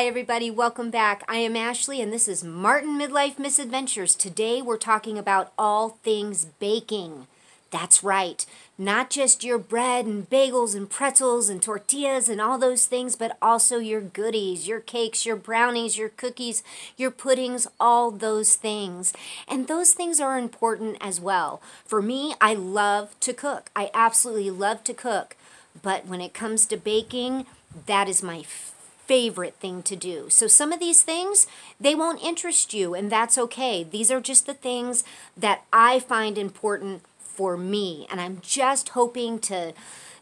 Hi everybody, welcome back. I am Ashley and this is Martin Midlife Misadventures. Today we're talking about all things baking. That's right, not just your bread and bagels and pretzels and tortillas and all those things, but also your goodies, your cakes, your brownies, your cookies, your puddings, all those things. And those things are important as well. For me, I love to cook. I absolutely love to cook. But when it comes to baking, that is my favorite thing to do. So some of these things, they won't interest you, and that's okay. These are just the things that I find important for me, and I'm just hoping to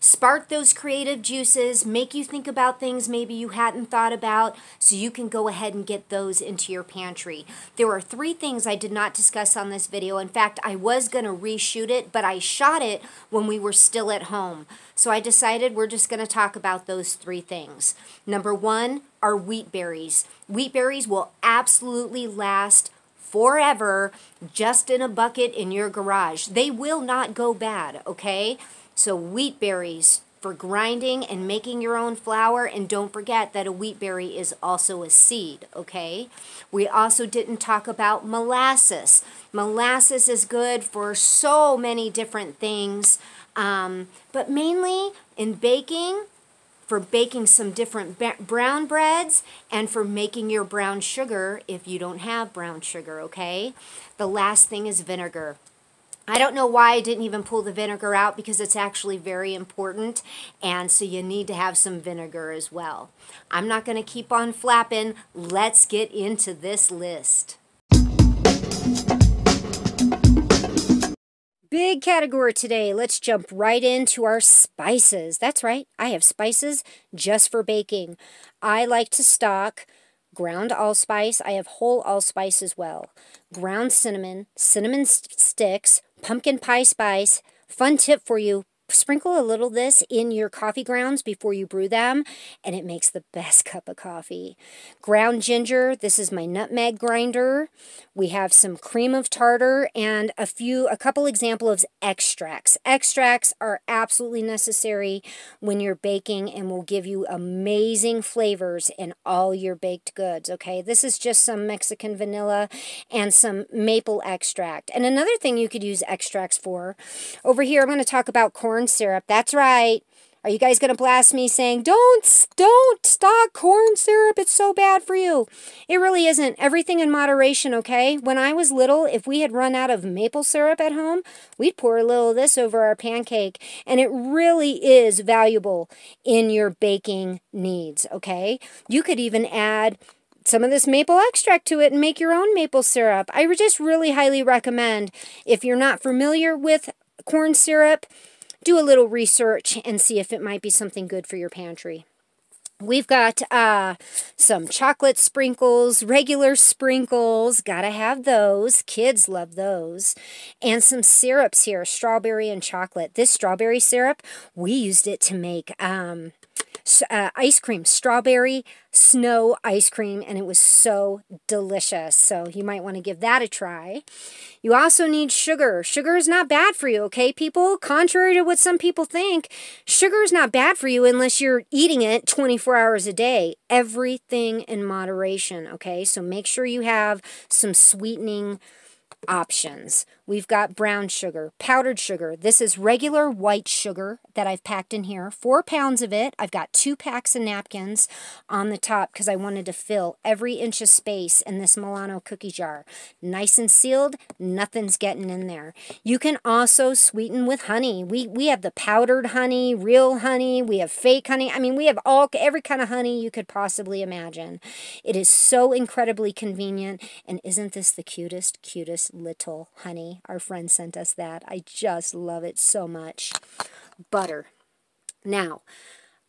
spark those creative juices, make you think about things maybe you hadn't thought about, so you can go ahead and get those into your pantry. There are 3 things I did not discuss on this video. In fact, I was going to reshoot it, but I shot it when we were still at home. So I decided we're just going to talk about those 3 things. Number 1 are wheat berries. Wheat berries will absolutely last forever just in a bucket in your garage. They will not go bad, okay? So wheat berries for grinding and making your own flour, and don't forget that a wheat berry is also a seed, okay? We also didn't talk about molasses. Molasses is good for so many different things, but mainly in baking, for baking some different brown breads and for making your brown sugar if you don't have brown sugar, okay? The last thing is vinegar. I don't know why I didn't even pull the vinegar out, because it's actually very important, and so you need to have some vinegar as well. I'm not going to keep on flapping. Let's get into this list. Big category today. Let's jump right into our spices. That's right, I have spices just for baking. I like to stock ground allspice. I have whole allspice as well. Ground cinnamon, cinnamon sticks, pumpkin pie spice. Fun tip for you: sprinkle a little of this in your coffee grounds before you brew them, and it makes the best cup of coffee. Ground ginger, this is my nutmeg grinder. We have some cream of tartar and a couple examples of extracts. Extracts are absolutely necessary when you're baking and will give you amazing flavors in all your baked goods, okay? This is just some Mexican vanilla and some maple extract. And another thing you could use extracts for, over here I'm going to talk about corn syrup. That's right. Are you guys going to blast me saying, don't stock corn syrup, it's so bad for you? It really isn't. Everything in moderation, okay? When I was little, if we had run out of maple syrup at home, we'd pour a little of this over our pancake, and it really is valuable in your baking needs, okay? You could even add some of this maple extract to it and make your own maple syrup. I would just really highly recommend, if you're not familiar with corn syrup, do a little research and see if it might be something good for your pantry. We've got some chocolate sprinkles, regular sprinkles, gotta have those. Kids love those. And some syrups here, strawberry and chocolate. This strawberry syrup, we used it to make ice cream, strawberry snow ice cream, and it was so delicious. So you might want to give that a try. You also need sugar. Sugar is not bad for you, okay, people? Contrary to what some people think, sugar is not bad for you unless you're eating it 24 hours a day. Everything in moderation, okay? So make sure you have some sweetening options. We've got brown sugar, powdered sugar. This is regular white sugar that I've packed in here. 4 pounds of it. I've got 2 packs of napkins on the top because I wanted to fill every inch of space in this Milano cookie jar. Nice and sealed, nothing's getting in there. You can also sweeten with honey. We have the powdered honey, real honey, we have fake honey. I mean, we have every kind of honey you could possibly imagine. It is so incredibly convenient, and isn't this the cutest little honey? Our friend sent us that. I just love it so much. Butter. Now,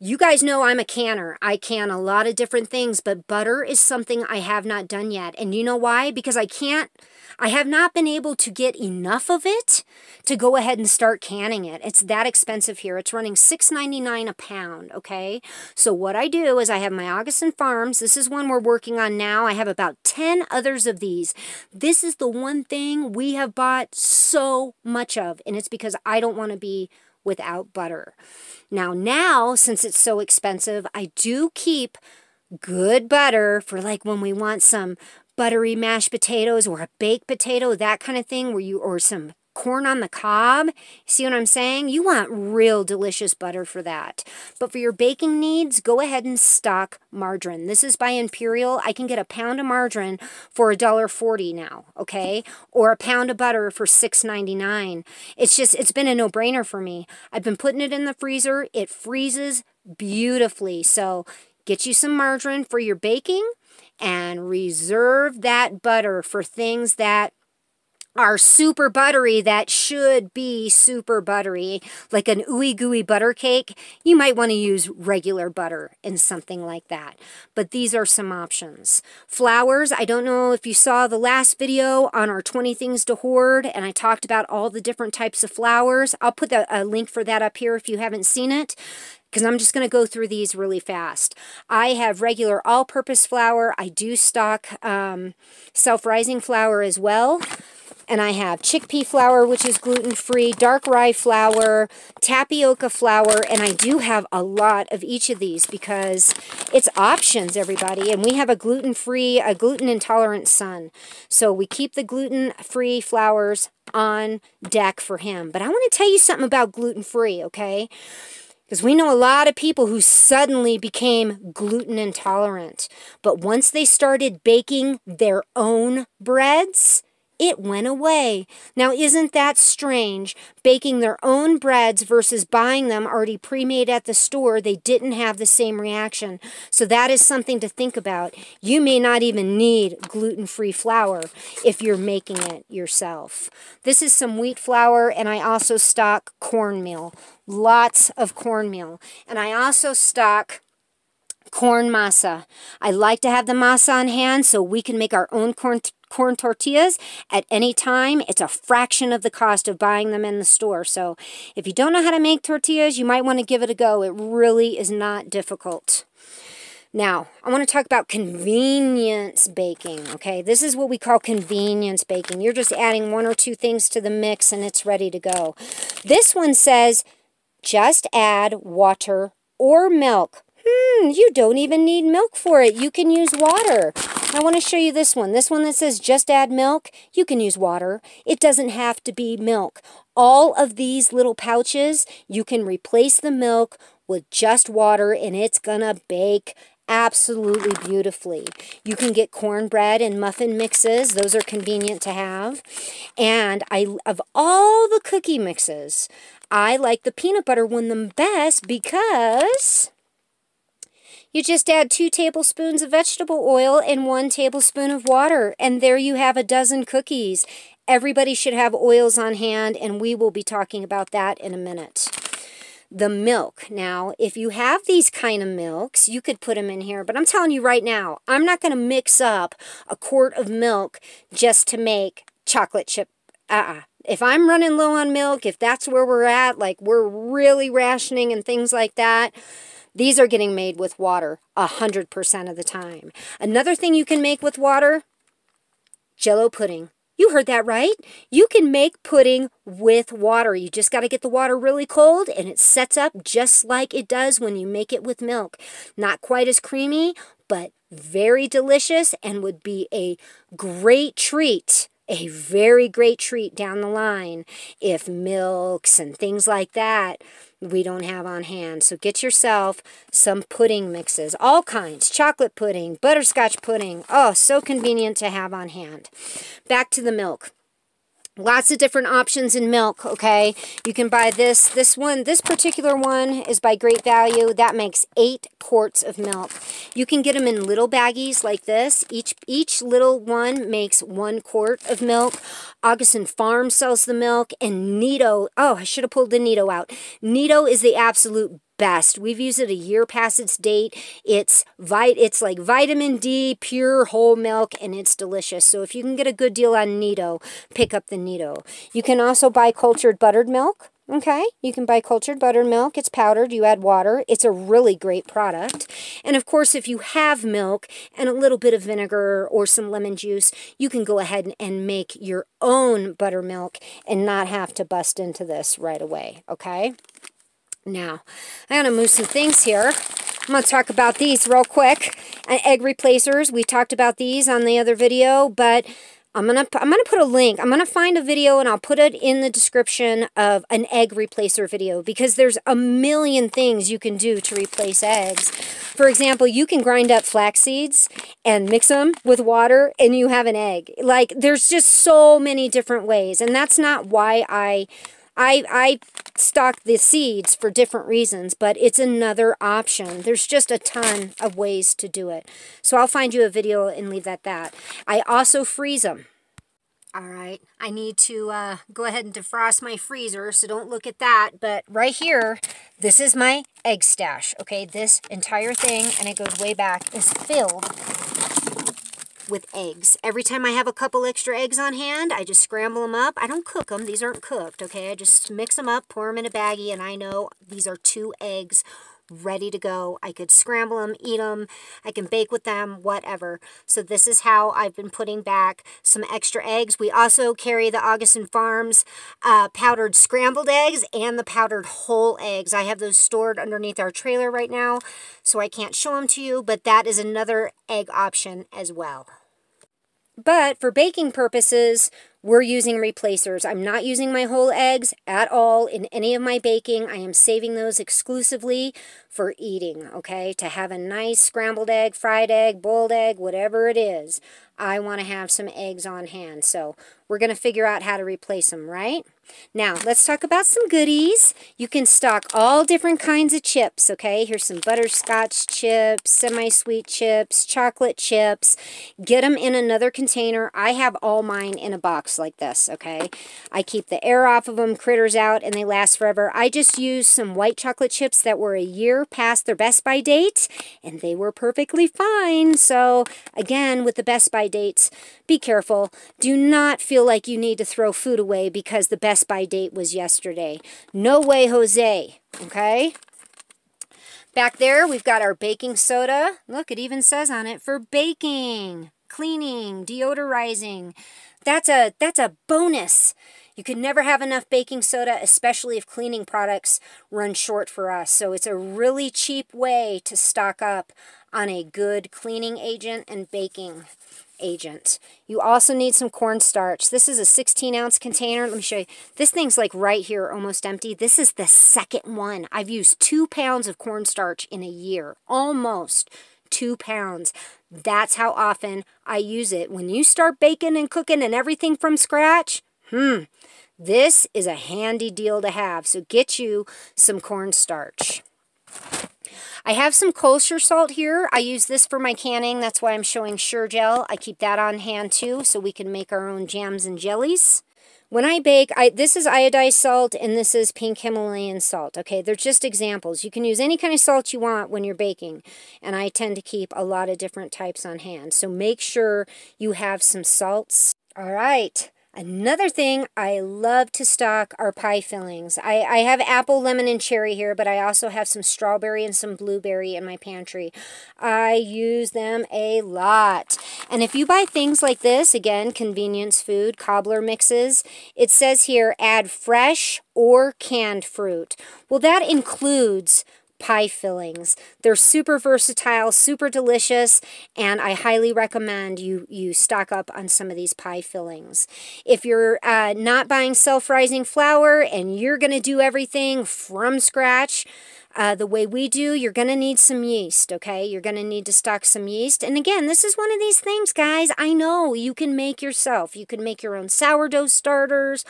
you guys know I'm a canner. I can a lot of different things, but butter is something I have not done yet. And you know why? Because I have not been able to get enough of it to go ahead and start canning it. It's that expensive here. It's running $6.99 a pound, okay? So what I do is I have my Augustin Farms. This is one we're working on now. I have about 10 others of these. This is the one thing we have bought so much of, and it's because I don't want to be without butter. Now, since it's so expensive, I do keep good butter for like when we want some buttery mashed potatoes or a baked potato, that kind of thing, or some corn on the cob. See what I'm saying? You want real delicious butter for that. But for your baking needs, go ahead and stock margarine. This is by Imperial. I can get a pound of margarine for $1.40 now, okay? Or a pound of butter for $6.99. It's been a no-brainer for me. I've been putting it in the freezer. It freezes beautifully. So get you some margarine for your baking and reserve that butter for things that are super buttery, that should be super buttery, like an ooey gooey butter cake. You might want to use regular butter in something like that. But these are some options. Flours, I don't know if you saw the last video on our 20 things to hoard, and I talked about all the different types of flours. I'll put a link for that up here if you haven't seen it, because I'm just going to go through these really fast. I have regular all-purpose flour. I do stock self-rising flour as well. And I have chickpea flour, which is gluten-free, dark rye flour, tapioca flour, and I do have a lot of each of these because it's options, everybody. And we have a gluten-free, a gluten-intolerant son. So we keep the gluten-free flours on deck for him. But I want to tell you something about gluten-free, okay? Because we know a lot of people who suddenly became gluten intolerant. But once they started baking their own breads, it went away. Now, isn't that strange? Baking their own breads versus buying them already pre-made at the store, they didn't have the same reaction. So that is something to think about. You may not even need gluten-free flour if you're making it yourself. This is some wheat flour, and I also stock cornmeal. Lots of cornmeal. And I also stock corn masa. I like to have the masa on hand so we can make our own corn tortillas at any time. It's a fraction of the cost of buying them in the store. So if you don't know how to make tortillas, you might want to give it a go. It really is not difficult. Now, I want to talk about convenience baking, okay? This is what we call convenience baking. You're just adding one or two things to the mix and it's ready to go. This one says, just add water or milk. You don't even need milk for it. You can use water. I want to show you this one. This one that says just add milk, you can use water. It doesn't have to be milk. All of these little pouches, you can replace the milk with just water and it's gonna bake absolutely beautifully. You can get cornbread and muffin mixes. Those are convenient to have. And of all the cookie mixes, I like the peanut butter one the best because you just add 2 tablespoons of vegetable oil and 1 tablespoon of water, and there you have a dozen cookies. Everybody should have oils on hand, and we will be talking about that in a minute. The milk. Now, if you have these kind of milks, you could put them in here, but I'm telling you right now, I'm not going to mix up a quart of milk just to make chocolate chip. If I'm running low on milk, if that's where we're at, like we're really rationing and things like that, these are getting made with water 100% of the time. Another thing you can make with water, Jell-O pudding. You heard that right. You can make pudding with water. You just got to get the water really cold and it sets up just like it does when you make it with milk. Not quite as creamy, but very delicious and would be a great treat. A very great treat down the line if milks and things like that we don't have on hand. So get yourself some pudding mixes, all kinds, chocolate pudding, butterscotch pudding. Oh, so convenient to have on hand. Back to the milk. Lots of different options in milk, okay? You can buy this particular one is by Great Value. That makes 8 quarts of milk. You can get them in little baggies like this. Each little one makes 1 quart of milk. Augustin Farm sells the milk, and Nido, oh, I should have pulled the Nido out. Nido is the absolute best. We've used it a year past its date. It's like vitamin D, pure whole milk, and it's delicious. So if you can get a good deal on Nido, pick up the Nido. You can also buy cultured buttered milk. Okay, you can buy cultured buttermilk. It's powdered. You add water. It's a really great product. And of course, if you have milk and a little bit of vinegar or some lemon juice, you can go ahead and make your own buttermilk and not have to bust into this right away. Okay. Now, I'm going to move some things here. I'm going to talk about these real quick. Egg replacers. We talked about these on the other video, but I'm gonna put a link. I'm gonna find a video and I'll put it in the description of an egg replacer video, because there's a million things you can do to replace eggs. For example, you can grind up flax seeds and mix them with water and you have an egg. Like, there's just so many different ways, and that's not why I stock the seeds, for different reasons, but it's another option. There's just a ton of ways to do it. So I'll find you a video and leave that. I also freeze them. All right, I need to go ahead and defrost my freezer, so don't look at that. But right here, this is my egg stash. Okay, this entire thing, and it goes way back, is filled with eggs. Every time I have a couple extra eggs on hand, I just scramble them up. I don't cook them. These aren't cooked, okay? I just mix them up, pour them in a baggie, and I know these are 2 eggs ready to go. I could scramble them, eat them, I can bake with them, whatever. So this is how I've been putting back some extra eggs. We also carry the Augustin Farms powdered scrambled eggs and the powdered whole eggs. I have those stored underneath our trailer right now, so I can't show them to you, but that is another egg option as well. But for baking purposes, we're using replacers. I'm not using my whole eggs at all in any of my baking. I am saving those exclusively for eating, okay? To have a nice scrambled egg, fried egg, boiled egg, whatever it is. I want to have some eggs on hand. So we're going to figure out how to replace them, right? Now, let's talk about some goodies. You can stock all different kinds of chips, okay? Here's some butterscotch chips, semi-sweet chips, chocolate chips. Get them in another container. I have all mine in a box like this, okay? I keep the air off of them, critters out, and they last forever. I just used some white chocolate chips that were a year past their best by date, and they were perfectly fine. So, again, with the best by dates, be careful. Do not feel like you need to throw food away because the best by date was yesterday. No way, Jose, okay? Back there, we've got our baking soda. Look, it even says on it, for baking, cleaning, deodorizing. That's a bonus. You could never have enough baking soda, especially if cleaning products run short for us. So it's a really cheap way to stock up on a good cleaning agent and baking agent. You also need some cornstarch. This is a 16-ounce container. Let me show you. This thing's like right here, almost empty. This is the second one. I've used 2 pounds of cornstarch in a year. Almost 2 pounds. That's how often I use it. When you start baking and cooking and everything from scratch, this is a handy deal to have. So get you some cornstarch. I have some kosher salt here. I use this for my canning. That's why I'm showing Sure Gel. I keep that on hand too, so we can make our own jams and jellies. When I bake, this is iodized salt and this is pink Himalayan salt. Okay, they're just examples. You can use any kind of salt you want when you're baking. And I tend to keep a lot of different types on hand. So make sure you have some salts. All right. Another thing I love to stock are pie fillings. I have apple, lemon, and cherry here, but I also have some strawberry and some blueberry in my pantry. I use them a lot. And if you buy things like this, again, convenience food, cobbler mixes, it says here, add fresh or canned fruit. Well, that includes pie fillings. They're super versatile, super delicious, and I highly recommend you stock up on some of these pie fillings. If you're not buying self-rising flour and you're going to do everything from scratch, the way we do, you're going to need some yeast, okay? You're going to need to stock some yeast. And again, this is one of these things, guys, I know you can make yourself. You can make your own sourdough starters,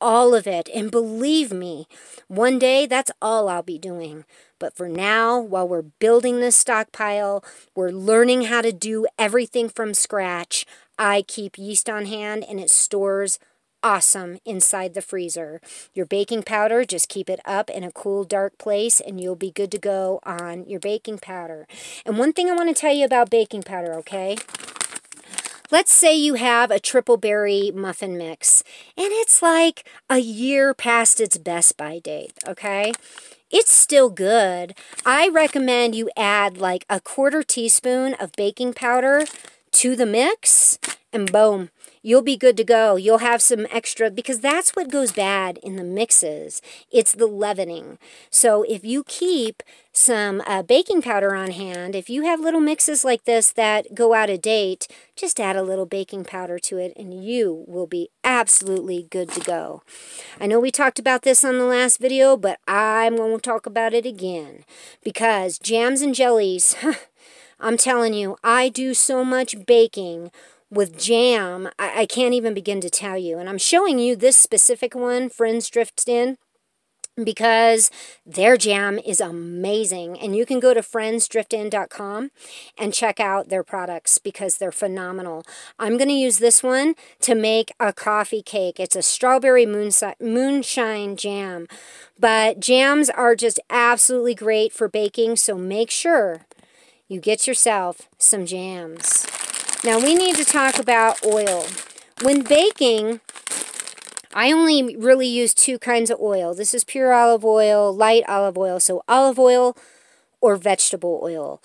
all of it. And believe me, one day that's all I'll be doing. But for now, while we're building this stockpile, we're learning how to do everything from scratch. I keep yeast on hand and it stores awesome inside the freezer. Your baking powder, just keep it up in a cool, dark place and you'll be good to go on your baking powder. And one thing I want to tell you about baking powder, okay? Let's say you have a triple berry muffin mix and it's like a year past its best by date, okay? It's still good. I recommend you add like a 1/4 teaspoon of baking powder to the mix and boom, you'll be good to go. You'll have some extra, because that's what goes bad in the mixes. It's the leavening. So if you keep some baking powder on hand, if you have little mixes like this that go out of date, just add a little baking powder to it and you will be absolutely good to go. I know we talked about this on the last video, but I'm going to talk about it again, because jams and jellies, I'm telling you, I do so much baking with jam, I can't even begin to tell you. And I'm showing you this specific one, Friends Drift In, because their jam is amazing. And you can go to friendsdriftin.com and check out their products because they're phenomenal. I'm going to use this one to make a coffee cake. It's a strawberry moonshine jam. But jams are just absolutely great for baking, so make sure you get yourself some jams. Now we need to talk about oil. When baking, I only really use two kinds of oil. This is pure olive oil, light olive oil. So olive oil or vegetable oil.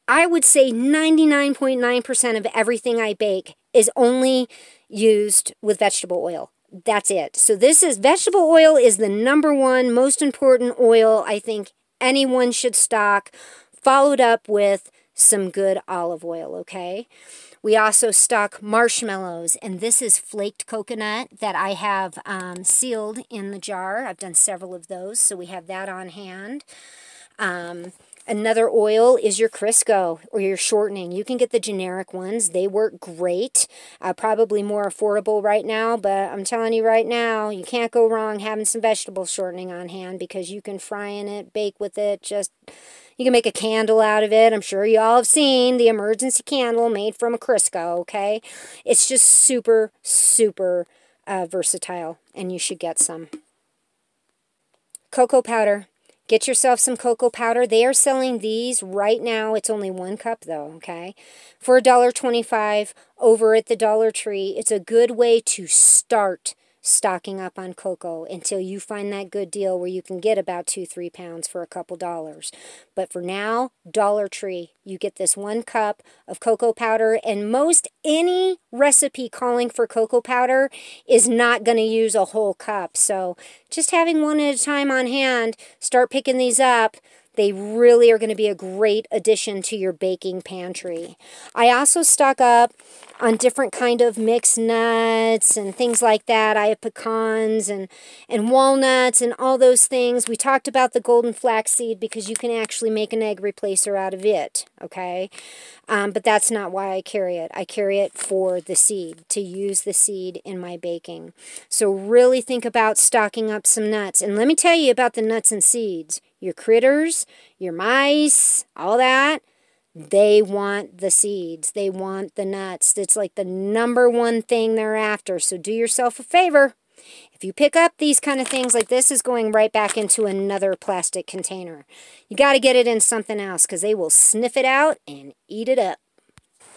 I would say 99.9% of everything I bake is only used with vegetable oil. That's it. So this is, vegetable oil is the #1 most important oil I think anyone should stock, followed up with some good olive oil, okay? We also stock marshmallows, and this is flaked coconut that I have sealed in the jar. I've done several of those, so we have that on hand. Another oil is your Crisco or your shortening. You can get the generic ones. They work great. Probably more affordable right now, but I'm telling you right now, you can't go wrong having some vegetable shortening on hand, because you can fry in it, bake with it, just... You can make a candle out of it. I'm sure you all have seen the emergency candle made from a Crisco, okay? It's just super, super versatile, and you should get some. Cocoa powder. Get yourself some cocoa powder. They are selling these right now. It's only 1 cup, though, okay? For $1.25 over at the Dollar Tree. It's a good way to start stocking up on cocoa until you find that good deal where you can get about 2-3 pounds for a couple dollars. But for now, Dollar Tree, you get this 1 cup of cocoa powder, and most any recipe calling for cocoa powder is not going to use a whole cup. So just having one at a time on hand, start picking these up. They really are going to be a great addition to your baking pantry. I also stock up on different kind of mixed nuts and things like that. I have pecans and walnuts and all those things. We talked about the golden flaxseed because you can actually make an egg replacer out of it, okay? But that's not why I carry it. I carry it for the seed, to use the seed in my baking. So really think about stocking up some nuts. And let me tell you about the nuts and seeds. Your critters, your mice, all that, they want the seeds. They want the nuts. It's like the #1 thing they're after. So do yourself a favor. If you pick up these kind of things, like this is going right back into another plastic container. You got to get it in something else because they will sniff it out and eat it up.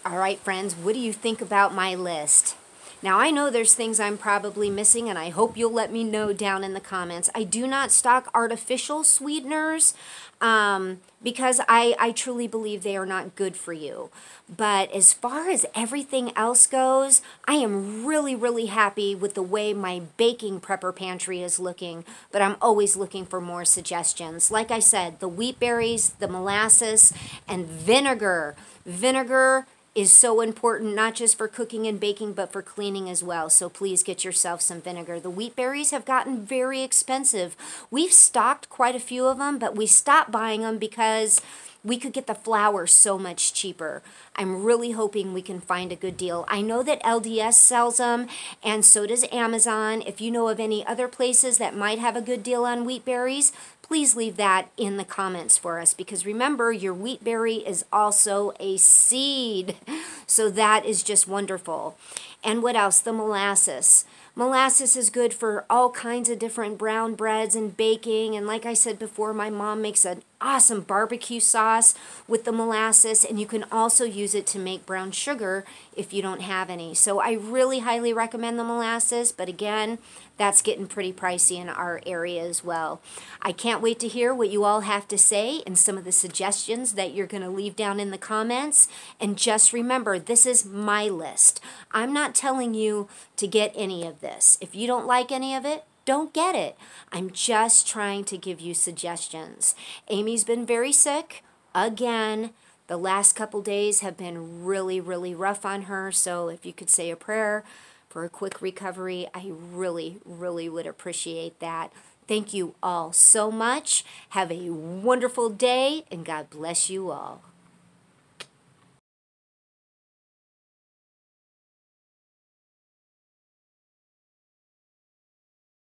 All right, friends, what do you think about my list? Now, I know there's things I'm probably missing, and I hope you'll let me know down in the comments. I do not stock artificial sweeteners because I truly believe they are not good for you. But as far as everything else goes, I am really, really happy with the way my baking prepper pantry is looking, but I'm always looking for more suggestions. Like I said, the wheat berries, the molasses, and vinegar. Vinegar is so important, not just for cooking and baking, but for cleaning as well. So please get yourself some vinegar. The wheat berries have gotten very expensive. We've stocked quite a few of them, but we stopped buying them because we could get the flour so much cheaper. I'm really hoping we can find a good deal. I know that LDS sells them, and so does Amazon. If you know of any other places that might have a good deal on wheat berries, please leave that in the comments for us, because remember, your wheat berry is also a seed. So that is just wonderful. And what else? The molasses. Molasses is good for all kinds of different brown breads and baking. And like I said before, my mom makes an awesome barbecue sauce with the molasses, and you can also use it to make brown sugar if you don't have any. So I really highly recommend the molasses, but again, that's getting pretty pricey in our area as well. I can't wait to hear what you all have to say and some of the suggestions that you're going to leave down in the comments. And just remember, this is my list. I'm not telling you to get any of this. If you don't like any of it, don't get it. I'm just trying to give you suggestions. Amy's been very sick again. The last couple days have been really, really rough on her. So if you could say a prayer for a quick recovery, I really, really would appreciate that. Thank you all so much. Have a wonderful day, and God bless you all.